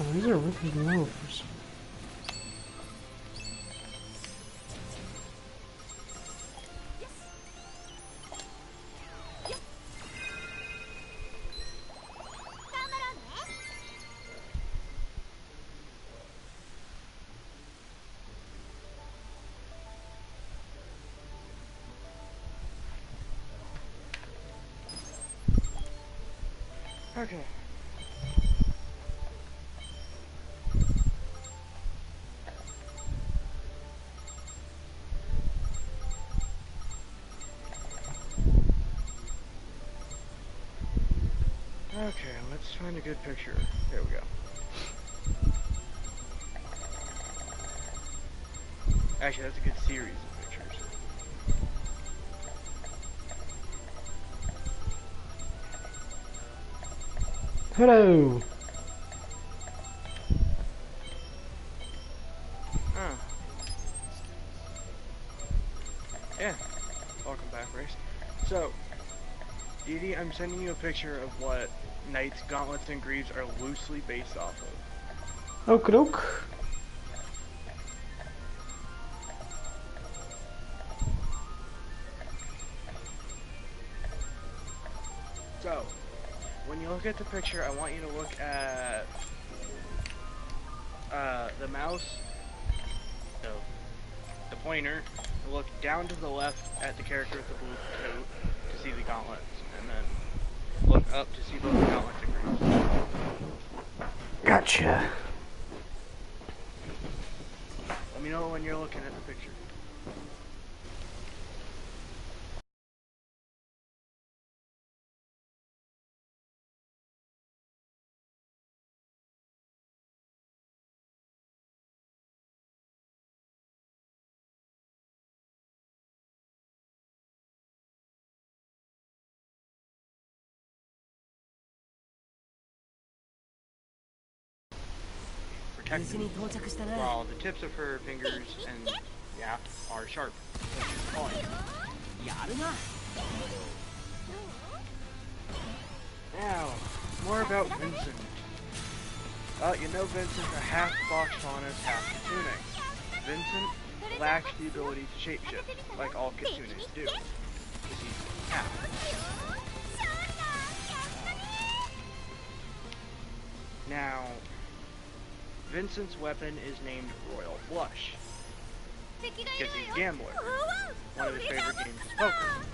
Oh, these are really low for some. Okay. Okay, let's find a good picture. There we go. Actually, that's a good series of pictures. Hello! Oh. Yeah. Welcome back, Race. So, Dee Dee, I'm sending you a picture of what Knights, Gauntlets, and Greaves are loosely based off of. Okie doke. So, when you look at the picture, I want you to look at the mouse, so the pointer, look down to the left at the character with the blue coat to see the gauntlets, and then look up to see both the gauntlets and Greaves. Gotcha. Let me know when you're looking at the picture. Protected, while the tips of her fingers and yeah are sharp. Now, more about Vincent. You know Vincent's a half box faunus, half Kitsune. Vincent lacks the ability to shapeshift, like all Kitsunes do, because he's half. Now, Vincent's weapon is named Royal Flush, because he's a gambler. One of his favorite games is poker.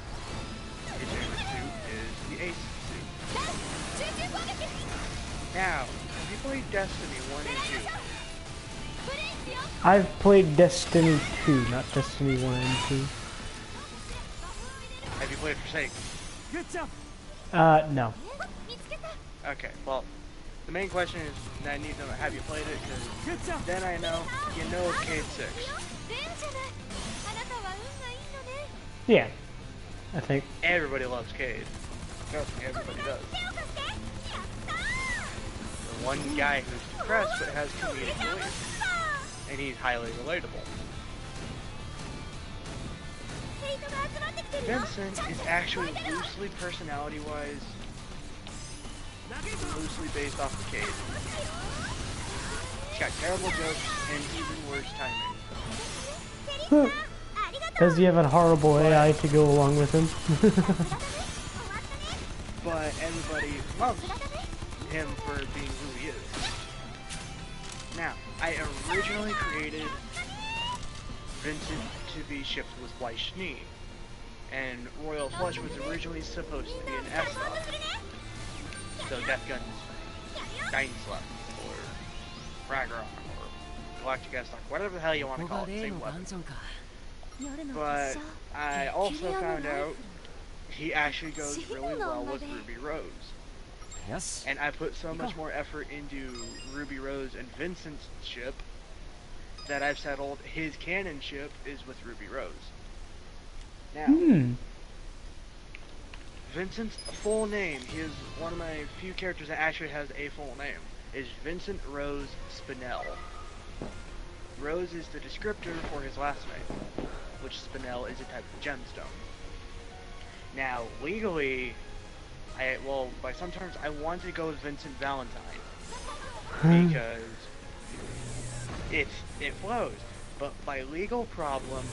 His favorite suit is the ace suit. Now, have you played Destiny 1 and 2? I've played Destiny 2, not Destiny 1 and 2. Have you played Forsaken? No. Okay, well, the main question is, I need to know, have you played it? Because then I know, you know it's Cade 6. Yeah, I think. Everybody loves Cade. Trust me, everybody does. The one guy who's depressed but has comedic relief. And he's highly relatable. Vincent is actually loosely personality-wise, loosely based off of Cade. He's got terrible jokes and even worse timing. Does he have a horrible AI to go along with him? But everybody loves him for being who he is. Now, I originally created Vincent to be shipped with Weiss Schnee, and Royal Flush was originally supposed to be an S-Stop. So Death Gun's Dainsluck, or Ragnarok, or Galactic S-Stock, whatever the hell you want to call it, same weapon. But I also found out he actually goes really well with Ruby Rose. Yes. And I put so much more effort into Ruby Rose and Vincent's ship that I've settled his canon ship is with Ruby Rose. Now, Vincent's full name, he is one of my few characters that actually has a full name, is Vincent Rose Spinell. Rose is the descriptor for his last name, which Spinell is a type of gemstone. Now, legally, by some terms, I wanted to go with Vincent Valentine. because it flows. But by legal problems,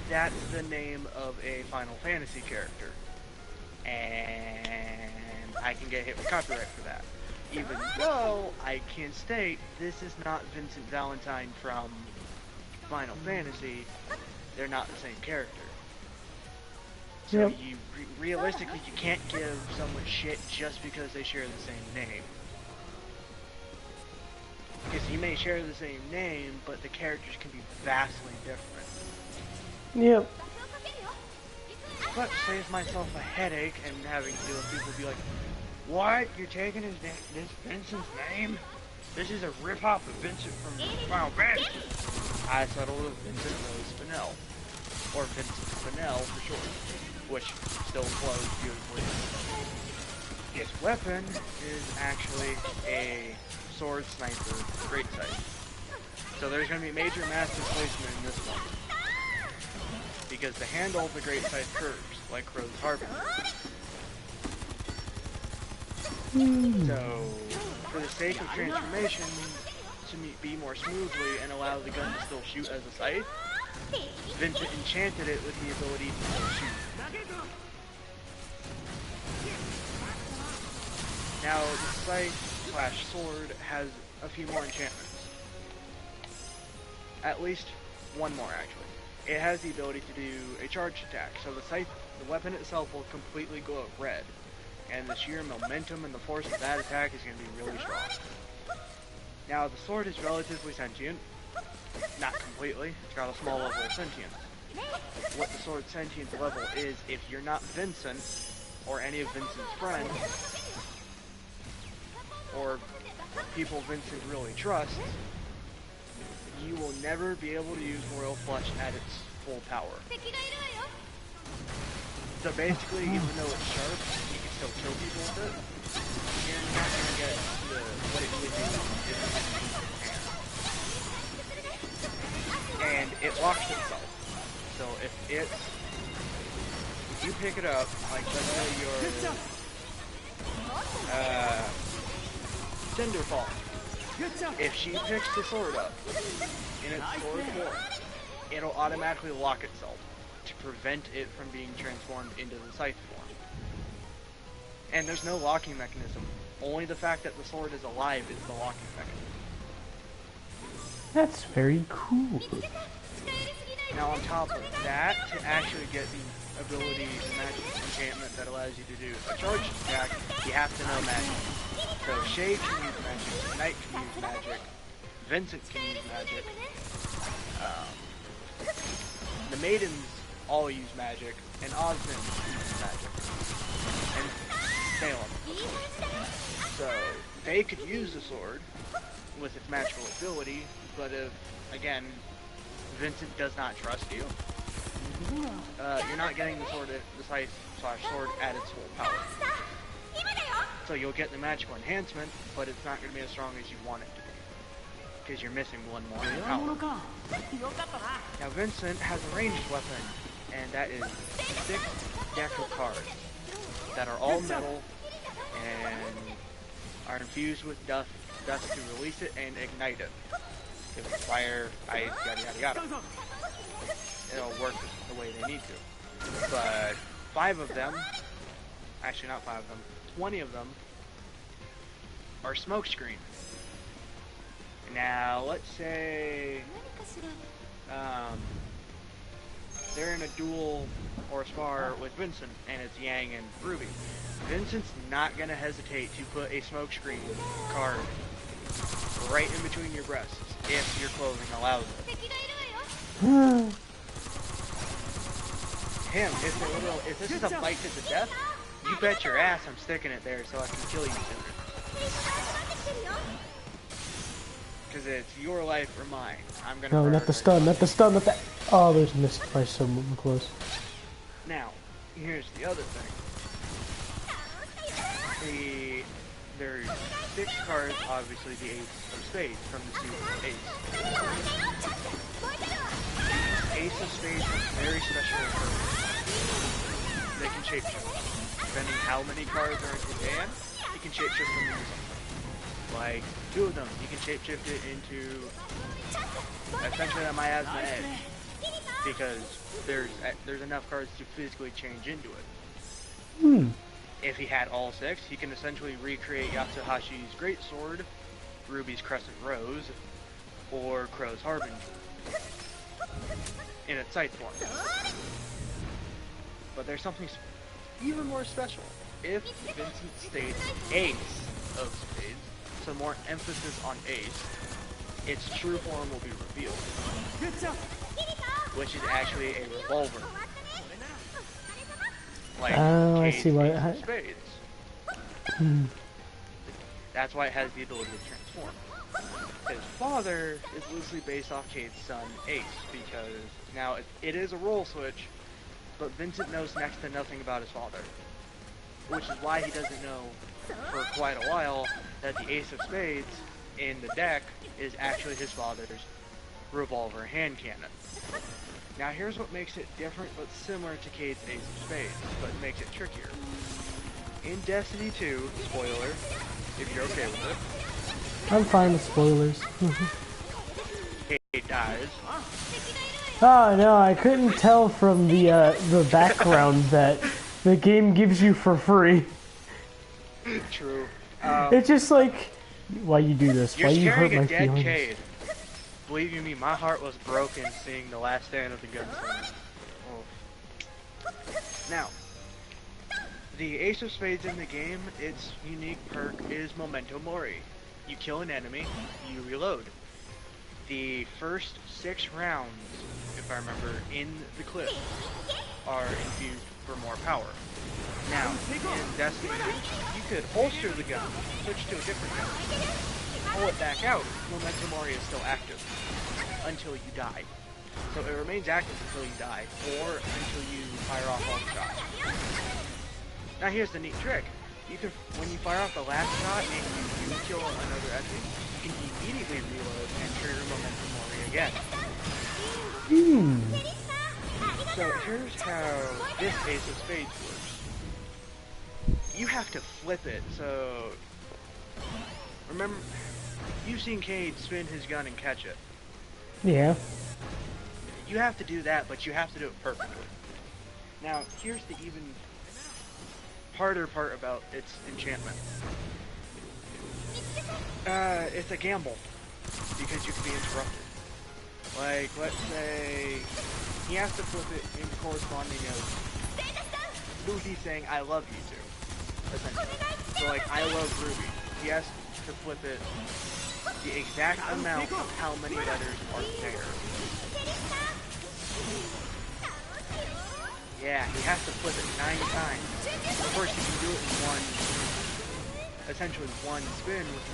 that's the name of a Final Fantasy character, and I can get hit with copyright for that. Even though I can state this is not Vincent Valentine from Final Fantasy, they're not the same character. So Yep. you realistically you can't give someone shit just because they share the same name. Because you may share the same name, but the characters can be vastly different. Yep. But saves myself a headache and having to deal with people be like, what? You're taking this Vincent's name? This is a rip-off of Vincent from Final Fantasy. I settled with Vincent Rose Spinell. Or Vincent Spinell for short. Which still flows beautifully. His weapon is actually a sword sniper great sight. So there's going to be major mass displacement in this one. Because the handle of the great sight curves, like Crow's Harbinger. So, for the sake of transformation, to be more smoothly and allow the gun to still shoot as a scythe, Vincent enchanted it with the ability to still shoot. Now, the scythe/sword has a few more enchantments. At least one more, actually. It has the ability to do a charged attack, so the weapon itself will completely glow red, and the sheer momentum and the force of that attack is going to be really strong. Now, the sword is relatively sentient. Not completely. It's got a small level of sentience. What the sword's sentience level is, if you're not Vincent, or any of Vincent's friends, or people Vincent really trusts, you will never be able to use Royal Flush at its full power. So basically, even though it's sharp, you can still kill people with it. You're not going to get what it would do. And it locks itself. So if you pick it up, like let's say you're Cinderfall. If she picks the sword up in its sword form, it'll automatically lock itself to prevent it from being transformed into the scythe form. And there's no locking mechanism. Only the fact that the sword is alive is the locking mechanism. That's very cool. Now on top of that, to actually get the ability, the magic enchantment that allows you to do a charged attack, you have to know magic. So Shade can use magic, Knight can use magic, Vincent can use magic, the Maidens all use magic, and Osmond uses magic, and Salem. So they could use the sword with its magical ability, but if, again, Vincent does not trust you, you're not getting the sword, the scythe/sword at its full power. So you'll get the magical enhancement, but it's not going to be as strong as you want it to be, because you're missing one more power. Now Vincent has a ranged weapon, and that is 6 deck of cards that are all metal and are infused with dust to release it and ignite it. Give it fire, ice, yada yada yada. It'll work the way they need to. But 5 of them, actually not 5 of them, 20 of them are smokescreen. Now, let's say they're in a duel or a spar with Vincent, and it's Yang and Ruby. Vincent's not going to hesitate to put a smokescreen card right in between your breasts if your clothing allows it. Him, if this is a fight to the death, you bet your ass I'm sticking it there so I can kill you sooner. Because it's your life or mine. I'm gonna. No, not the stun, not the stun, not that. Oh, there's missed by so close. Now, here's the other thing. There's 6 cards, obviously the Ace of Spades from the suit Ace. Ace of Spades has very special abilities. They can shapeshift. Depending how many cards are in his hand, he can shapeshift them into something. Like, 2 of them, you can shapeshift it into essentially a miasma edge, because there's enough cards to physically change into it. If he had all 6, he can essentially recreate Yatsuhashi's Greatsword, Ruby's Crescent Rose, or Crow's Harbinger in its scythe form. But there's something even more special. If Vincent states Ace of Spades, so more emphasis on Ace, its true form will be revealed, which is actually a revolver. Like I see why. Ace of Spades. That's why it has the ability to transform. His father is loosely based off Cade's son, Ace, because now it is a role switch, but Vincent knows next to nothing about his father. Which is why he doesn't know, for quite a while, that the Ace of Spades in the deck is actually his father's revolver hand cannon. Now here's what makes it different but similar to Cade's Ace of Spades, but makes it trickier. In Destiny 2, spoiler, if you're okay with it. I'm fine with spoilers. Cade dies. Oh no, I couldn't tell from the background that the game gives you for free. True. It's just like, why you do this? Why you hurt my feelings? Cade. Believe you me, my heart was broken seeing the last stand of the gunslinger. Oh. Now, the Ace of Spades in the game, its unique perk is Memento Mori. You kill an enemy, you reload. The first 6 rounds, if I remember, in the clip are infused for more power. Now, in Destiny, you could holster the gun, switch to a different gun, pull it back out. Memento Mori is still active until you die. So it remains active until you die, or until you fire off all the shots. Now here's the neat trick. You can, when you fire off the last shot and you do kill another enemy, you can immediately reload and trigger Memento Mori again. So here's how this Ace of Spades works. You have to flip it, so... Remember, you've seen Cade spin his gun and catch it. Yeah. You have to do that, but you have to do it perfectly. Now, here's the even harder part about its enchantment. It's a gamble, because you can be interrupted. Like, let's say, he has to flip it in corresponding of Lucy saying, I love you too, essentially. So like, I love Ruby. He has to flip it the exact amount of how many letters are there. Yeah, he has to flip it 9 times. Of course, you can do it in essentially one spin with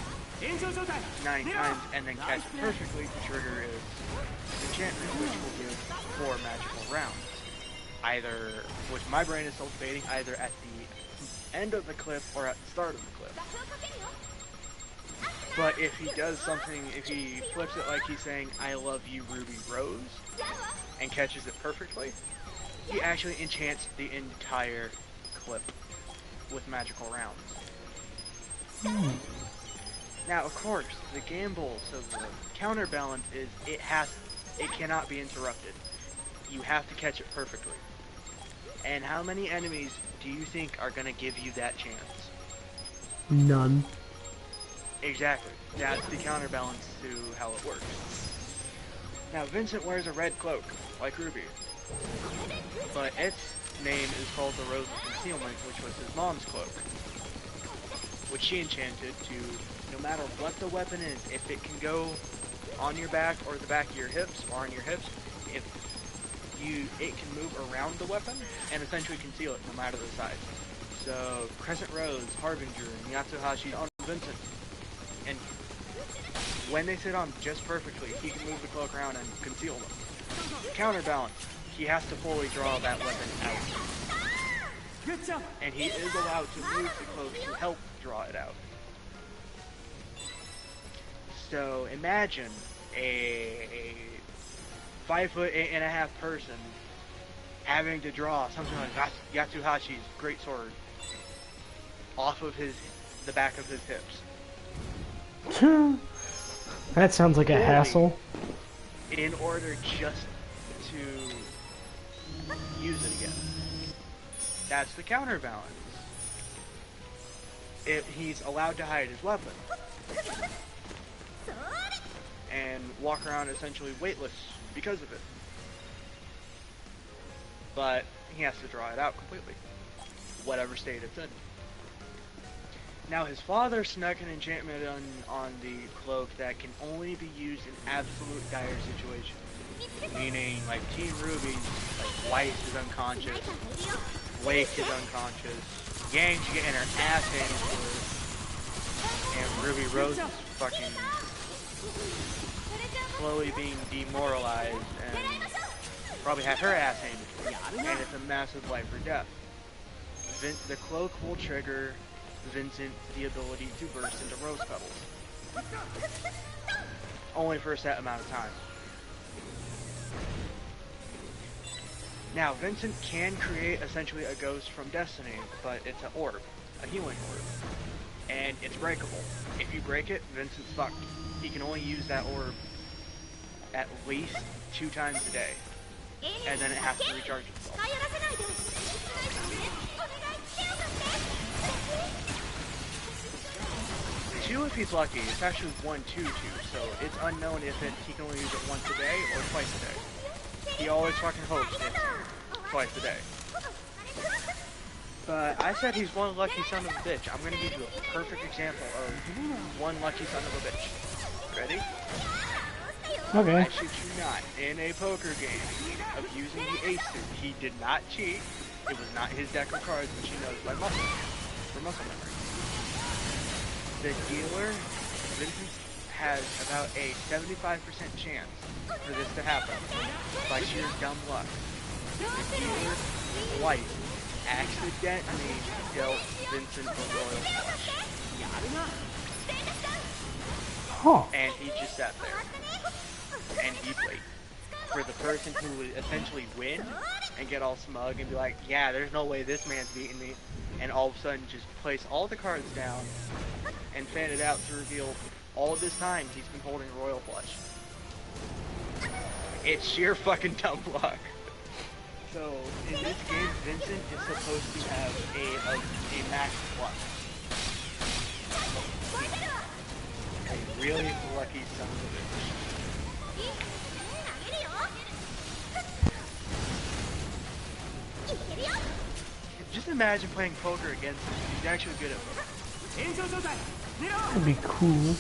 9 times, and then catch it perfectly to trigger his enchantment, which will give 4 magical rounds. Either, which my brain is still debating, either at the end of the clip or at the start of the clip. But if he does something, if he flips it like he's saying, I love you, Ruby Rose, and catches it perfectly, he actually enchants the entire clip with magical rounds. Now, of course, the gamble, so the counterbalance is it cannot be interrupted. You have to catch it perfectly. And how many enemies do you think are going to give you that chance? None. Exactly. That's the counterbalance to how it works. Now, Vincent wears a red cloak, like Ruby. But its name is called the Rose of Concealment, which was his mom's cloak. Which she enchanted to, no matter what the weapon is, if it can go on your back or the back of your hips, or on your hips, it can move around the weapon and essentially conceal it no matter the size. So, Crescent Rose, Harbinger, and Yatsuhashi on Vincent. And when they sit on just perfectly, he can move the cloak around and conceal them. Counterbalance, he has to fully draw that weapon out. And he is allowed to move the cloak to help draw it out. So imagine a 5'8.5" person having to draw something like Yatsuhashi's greatsword off of the back of his hips. That sounds like a hassle. In order just to use it again. That's the counterbalance. He's allowed to hide his weapon and walk around essentially weightless because of it. But he has to draw it out completely, whatever state it's in. Now his father snuck an enchantment on the cloak that can only be used in absolute dire situations. Meaning, like Team Ruby, like Weiss is unconscious, Blake is unconscious, Yang's getting her ass handed to her, and Ruby Rose is fucking slowly being demoralized and probably have her ass handed to her. And it's a massive life or death. The cloak will trigger Vincent the ability to burst into rose petals. Only for a set amount of time. Now, Vincent can create essentially a ghost from Destiny, but it's an orb, a healing orb. And it's breakable. If you break it, Vincent's fucked. He can only use that orb at least 2 times a day. And then it has to recharge itself. 2 if he's lucky. It's actually 1, 2, 2, so it's unknown if he can only use it once a day or twice a day. He always fucking hopes it's twice a day. But I said he's one lucky son of a bitch. I'm gonna give you a perfect example of one lucky son of a bitch. Ready? Okay. I shit you not. In a poker game of using the ace suit, he did not cheat. It was not his deck of cards, which he knows by muscle. For muscle memory. The dealer, Vincent, has about a 75% chance for this to happen by sheer dumb luck. The dealer, White, accidentally dealt Vincent a royal flush. Huh. And he just sat there. And he'd wait for the person who would essentially win and get all smug and be like, yeah, there's no way this man's beating me. And all of a sudden just place all the cards down and fan it out to reveal all this time he's been holding a royal flush. It's sheer fucking dumb luck. So, in this game, Vincent is supposed to have a max luck. A really lucky son of a bitch. Just imagine playing poker against him. He's actually good at poker. That'd be cool.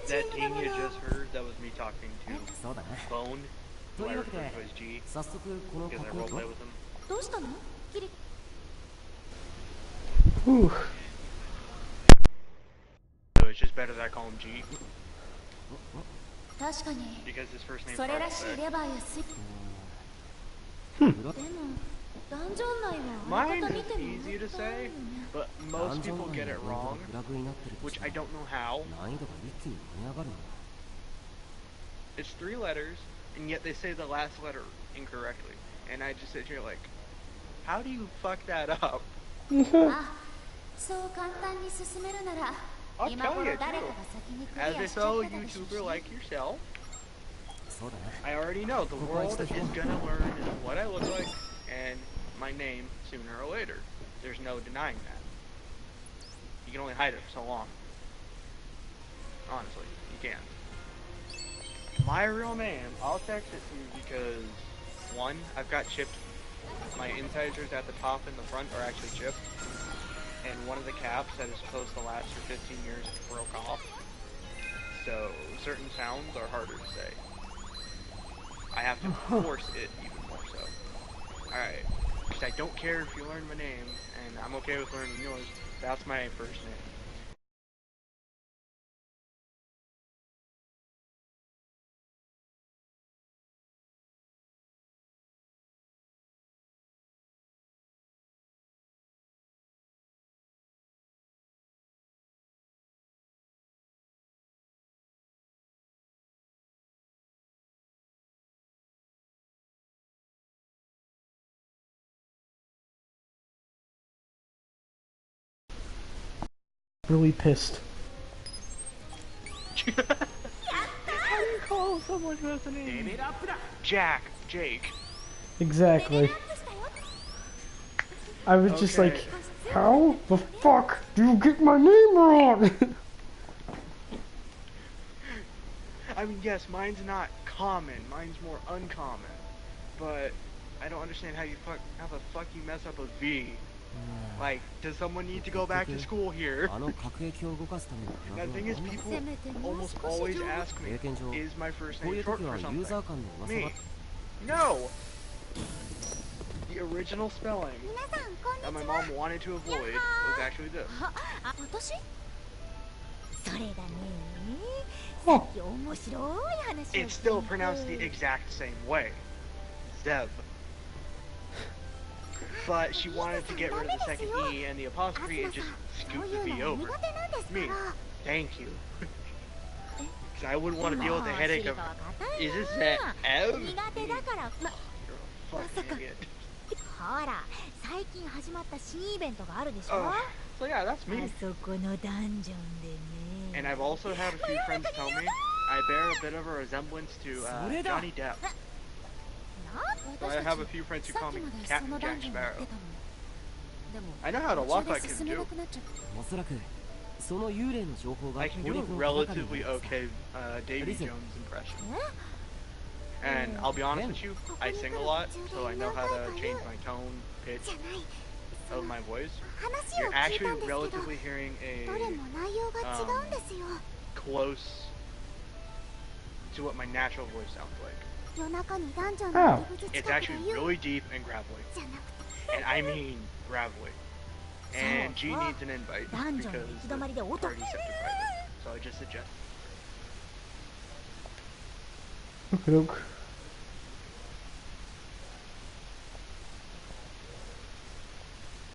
That thing you just heard, that was me talking to Bone, who I refer to as G, because I roleplay with him. Whew. So it's just better that I call him G. Because his first name starts with Mine is easy to say, but most people get it wrong, which I don't know how. It's 3 letters, and yet they say the last letter incorrectly. And I just sit here like, how do you fuck that up? I'll tell you too. As a fellow YouTuber like yourself, I already know the world is gonna learn what I look like and my name sooner or later. There's no denying that. You can only hide it for so long. Honestly, you can't. My real name, I'll text it to you because, 1, I've got chipped. My incisors at the top and the front are actually chipped. And one of the caps that is supposed to last for 15 years broke off. so certain sounds are harder to say. I have to force it even more so. Alright. Because I don't care if you learn my name, and I'm okay with learning yours. That's my first name. Really pissed. How do you call someone who has a name? Jack, Jake. Exactly. I was just like, how the fuck do you get my name wrong? I mean, yes, mine's not common. Mine's more uncommon. But I don't understand how the fuck you mess up a V. Like, does someone need to go back to school here? And the thing is, people almost always ask me, is my first name short for something? Me. No! The original spelling that my mom wanted to avoid was actually this. Oh. It's still pronounced the exact same way. Zeb. But she wanted to get rid of the second E and the apostrophe and just scoot the V over. Me. Thank you. Because I wouldn't want to deal with the headache of, is this that F? You're a fucking idiot. So yeah, that's me. And I've also had a few friends tell me I bear a bit of a resemblance to Johnny Depp. So I have a few friends who call me Captain Jack Sparrow. I know how to walk like him too. I can do a relatively okay Davy Jones impression. And I'll be honest with you, I sing a lot, so I know how to change my tone, pitch of my voice. You're actually relatively hearing a close to what my natural voice sounds like. Oh. It's actually really deep and gravelly. And I mean gravelly. And G needs an invite because the party's set to private. So I just suggest. Okie doke.